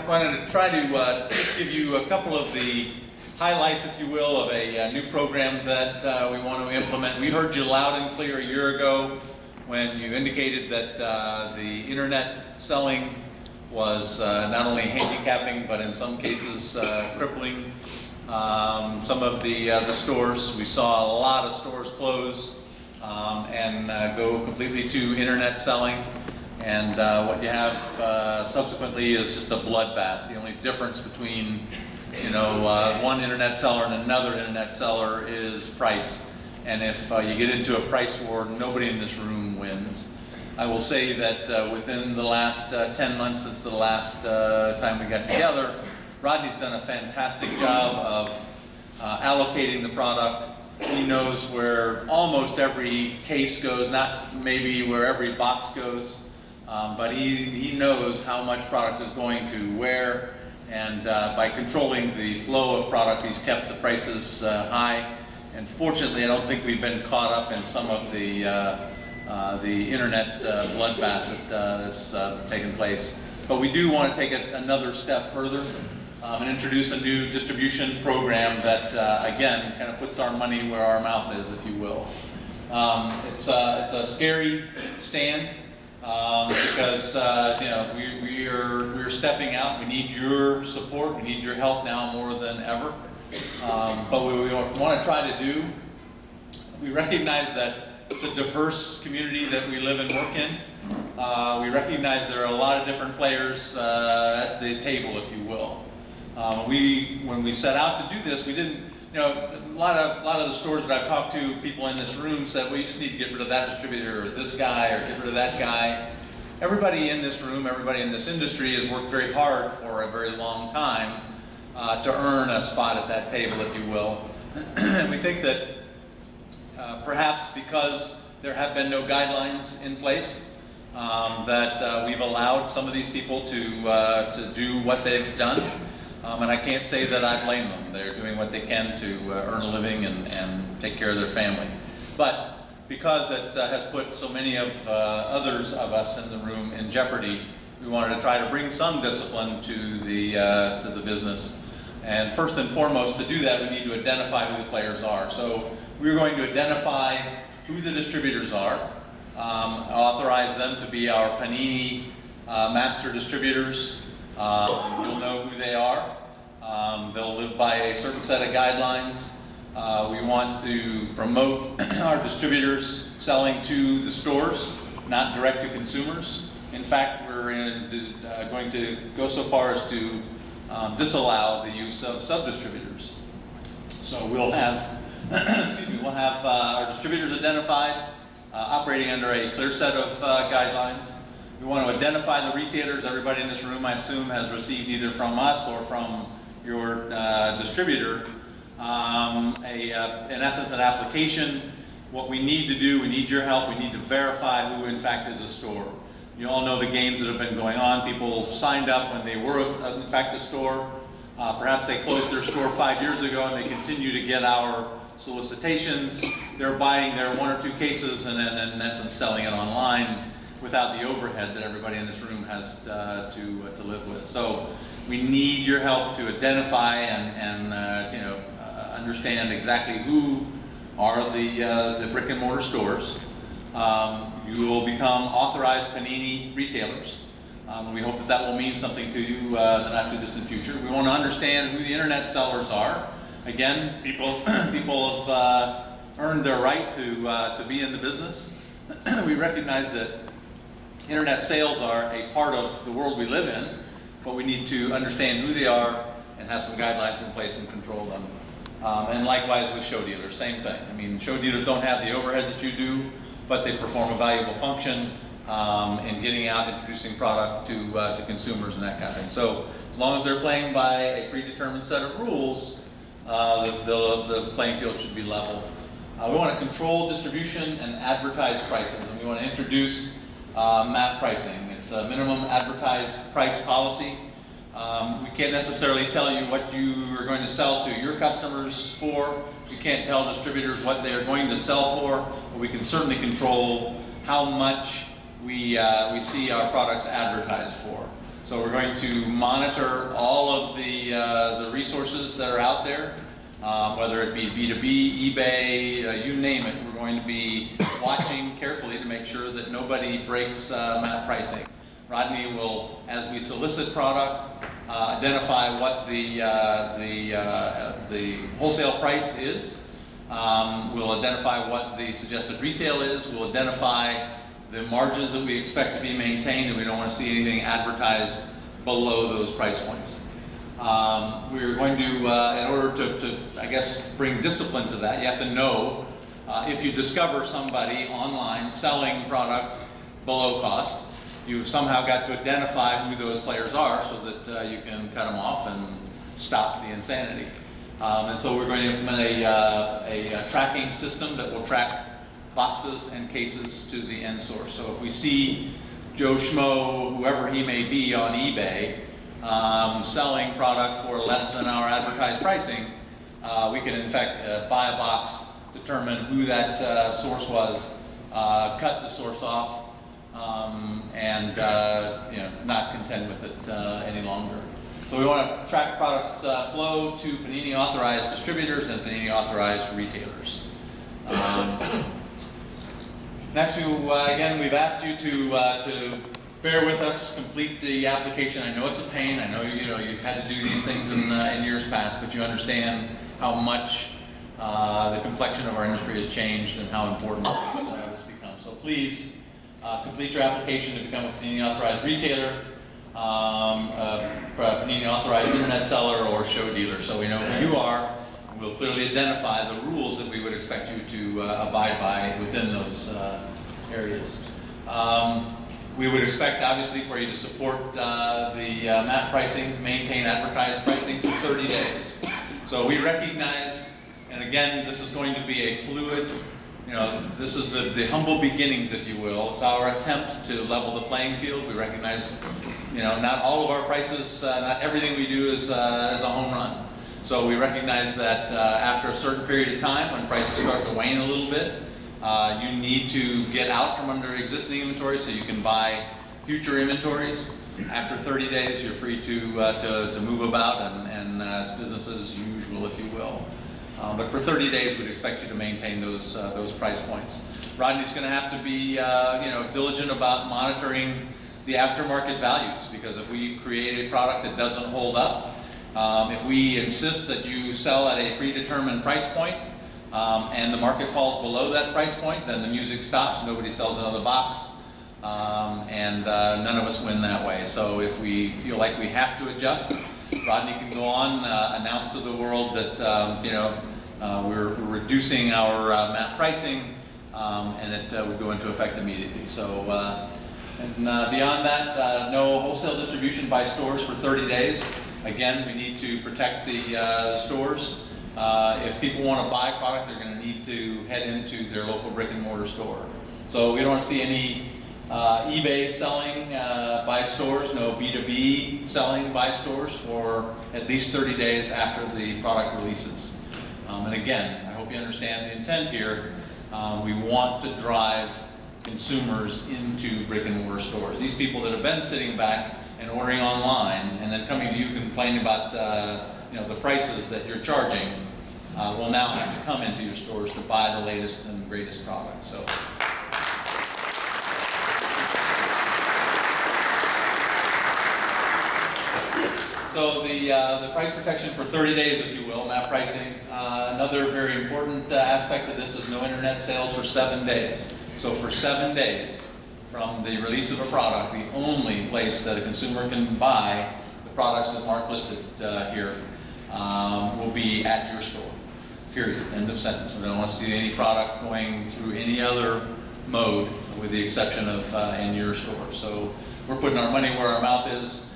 wanted to try to just give you a couple of the highlights, if you will, of a new program that we want to implement. We heard you loud and clear a year ago when you indicated that the internet selling was not only handicapping, but in some cases crippling some of the stores. We saw a lot of stores close and go completely to internet selling. And what you have subsequently is just a bloodbath. The only difference between, one internet seller and another internet seller is price. And if you get into a price war, nobody in this room wins. I will say that within the last 10 months since the last time we got together, Rodney's done a fantastic job of allocating the product. He knows where almost every case goes, not maybe where every box goes. But he knows how much product is going to where, and by controlling the flow of product, he's kept the prices high. And fortunately, I don't think we've been caught up in some of the internet bloodbath that's taken place. But we do want to take it another step further and introduce a new distribution program that, again, kind of puts our money where our mouth is, if you will. It's a scary stand. Because we're stepping out. We need your support. We need your help now more than ever. But what we want to try to do, we recognize that it's a diverse community that we live and work in. We recognize there are a lot of different players at the table, if you will. When we set out to do this, we didn't. A lot of the stores that I've talked to, people in this room said, well, you just need to get rid of that distributor or this guy or get rid of that guy. Everybody in this room, everybody in this industry has worked very hard for a very long time to earn a spot at that table, if you will. And we think that perhaps because there have been no guidelines in place, that we've allowed some of these people to do what they've done. And I can't say that I blame them. They're doing what they can to earn a living and take care of their family. But because it has put so many of others of us in the room in jeopardy, we wanted to try to bring some discipline to the business. And first and foremost, to do that, we need to identify who the players are. So we're going to identify who the distributors are, authorize them to be our Panini master distributors. You'll know who they are. They'll live by a certain set of guidelines. We want to promote our distributors selling to the stores, not direct to consumers. In fact, we're going to go so far as to disallow the use of sub-distributors. So we'll have, we'll have our distributors identified, operating under a clear set of guidelines. We want to identify the retailers. Everybody in this room, I assume, has received either from us or from your distributor, in essence, an application. What we need to do, we need your help. We need to verify who, in fact, is a store. You all know the games that have been going on. People signed up when they were, in fact, a store. Perhaps they closed their store 5 years ago, and they continue to get our solicitations. They're buying their 1 or 2 cases and then, in essence, selling it online, without the overhead that everybody in this room has to live with. So we need your help to identify and understand exactly who are the brick and mortar stores. You will become authorized Panini retailers. We hope that will mean something to you in the not too distant future. We want to understand who the internet sellers are. Again, people have earned their right to be in the business. We recognize that internet sales are a part of the world we live in, but we need to understand who they are and have some guidelines in place and control them. And likewise with show dealers, same thing. I mean, show dealers don't have the overhead that you do, but they perform a valuable function in getting out, introducing product to consumers and that kind of thing. So as long as they're playing by a predetermined set of rules, the playing field should be level. We want to control distribution and advertise prices, and we want to introduce MAP pricing. It's a minimum advertised price policy. We can't necessarily tell you what you are going to sell to your customers for. We can't tell distributors what they are going to sell for, but we can certainly control how much we see our products advertised for. So we're going to monitor all of the resources that are out there, whether it be B2B, eBay, you name it. We're going to be watching carefully to make sure that nobody breaks map pricing. Rodney will, as we solicit product, identify what the wholesale price is. We'll identify what the suggested retail is. We'll identify the margins that we expect to be maintained, and we don't want to see anything advertised below those price points. We're going to, in order to, I guess, bring discipline to that, you have to know if you discover somebody online selling product below cost, you've somehow got to identify who those players are so that you can cut them off and stop the insanity. And so we're going to implement a tracking system that will track boxes and cases to the end source. So if we see Joe Schmo, whoever he may be on eBay, selling product for less than our advertised pricing, we can in fact buy a box, determine who that source was, cut the source off, and not contend with it any longer. So we want to track products flow to Panini authorized distributors and Panini authorized retailers. Next, again, we've asked you to bear with us, complete the application. I know it's a pain. I know you've had to do these things in years past, but you understand how much the complexion of our industry has changed and how important this becomes. So please complete your application to become a Panini authorized retailer, Panini authorized internet seller, or show dealer, so we know who you are. We'll clearly identify the rules that we would expect you to abide by within those areas. We would expect, obviously, for you to support the map pricing, maintain advertised pricing for 30 days. So we recognize, and again, this is going to be a fluid, this is the humble beginnings, if you will. It's our attempt to level the playing field. We recognize, not all of our prices, not everything we do is a home run. So we recognize that after a certain period of time, when prices start to wane a little bit, you need to get out from under existing inventory so you can buy future inventories. After 30 days, you're free to move about and it's business as usual, if you will. But for 30 days, we'd expect you to maintain those price points. Rodney's going to have to be diligent about monitoring the aftermarket values, because if we create a product that doesn't hold up, if we insist that you sell at a predetermined price point and the market falls below that price point, then the music stops, nobody sells another box, and none of us win that way. So if we feel like we have to adjust, Rodney can go on, announce to the world that we're reducing our map pricing, and it would go into effect immediately. So, beyond that, no wholesale distribution by stores for 30 days. Again, we need to protect the stores. If people want to buy product, they're going to need to head into their local brick and mortar store. So we don't want to see any eBay selling by stores, no B2B selling by stores for at least 30 days after the product releases. And again, I hope you understand the intent here. We want to drive consumers into brick and mortar stores. These people that have been sitting back and ordering online and then coming to you complaining about the prices that you're charging will now have to come into your stores to buy the latest and greatest product. So the price protection for 30 days, if you will, map pricing. Another very important aspect of this is no internet sales for 7 days. So for 7 days from the release of a product, the only place that a consumer can buy the products that Mark listed here will be at your store, period, end of sentence. We don't want to see any product going through any other mode with the exception of in your store. So we're putting our money where our mouth is.